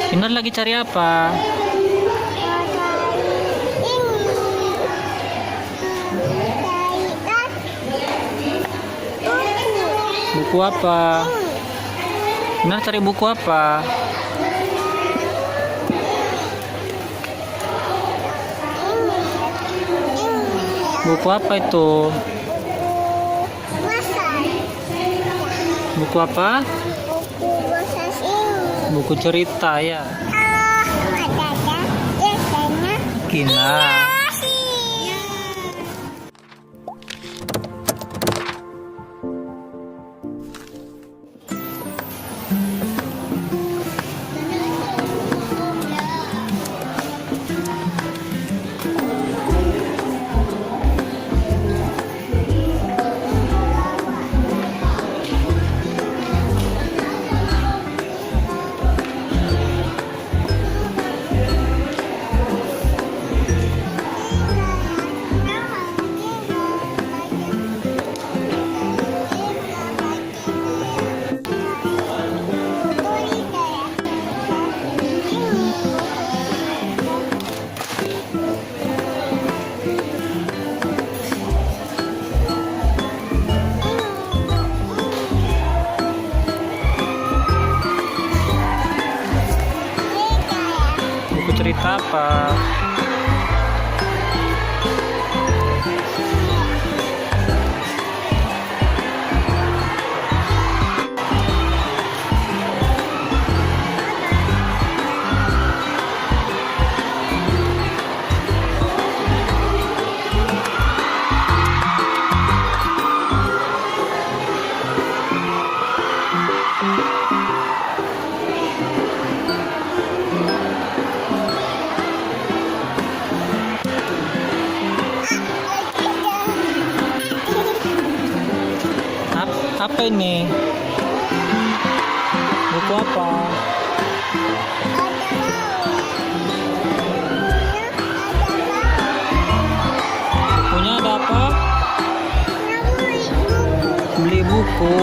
Kinar lagi cari apa? Buku apa? Kinar cari buku apa? Buku apa itu? Buku apa? Buku cerita ya. Kinar. Buku cerita apa? Apa ini? Buku apa? Bukunya ada apa? Beli buku.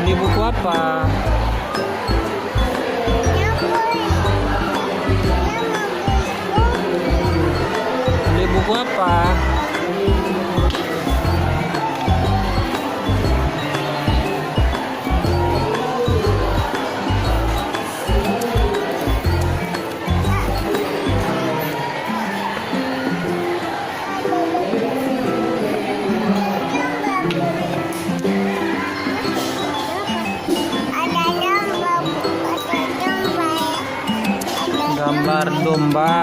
Beli buku apa? Beli buku apa? Gambar domba.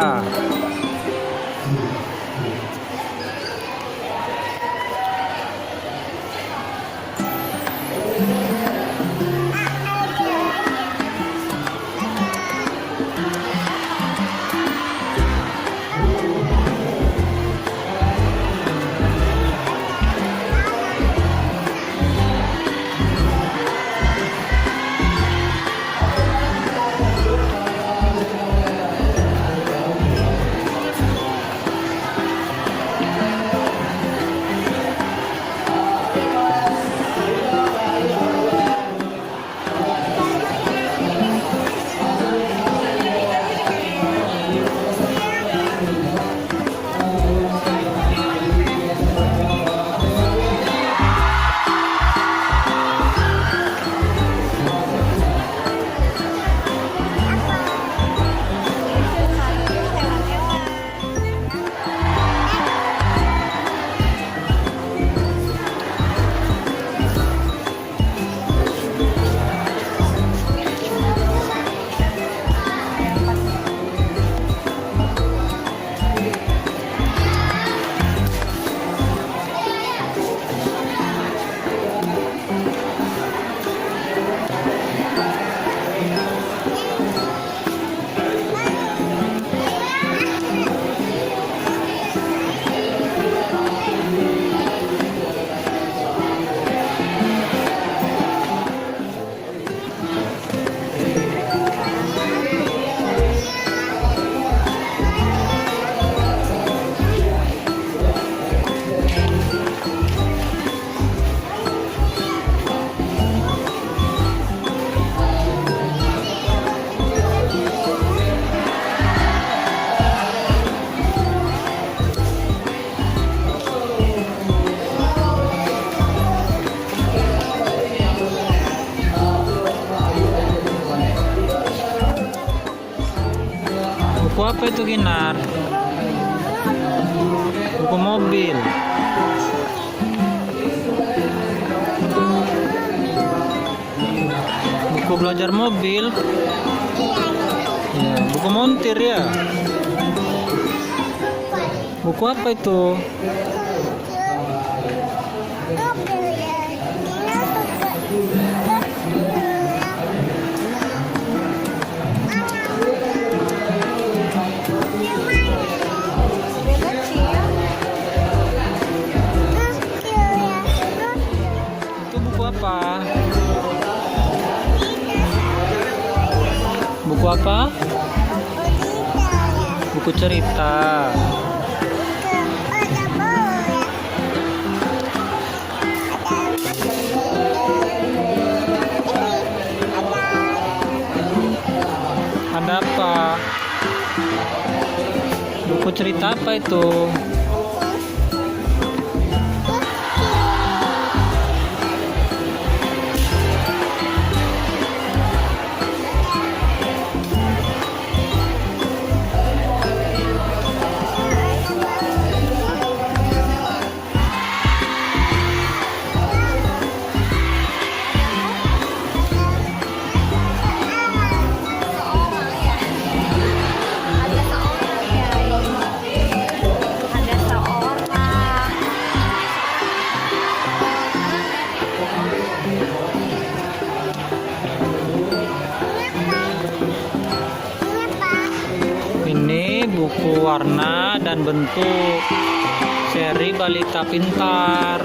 Buku apa itu, Kinar? Buku mobil. Buku belajar mobil. Ya, buku montir ya. Buku apa itu? Itu buku apa? Buku apa? Buku cerita. Ada apa? Buku cerita apa itu? Ini buku warna dan bentuk seri Balita Pintar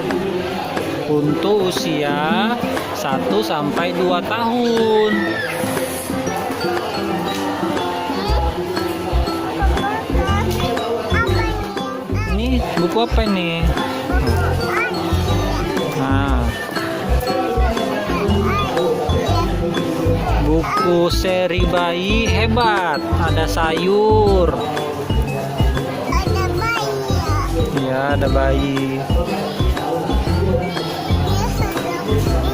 untuk usia 1 sampai 2 tahun. Ini buku apa ini? Nah, buku seri bayi hebat, ada sayur. Ada bayi ya. Ya, ada bayi. Dia sedang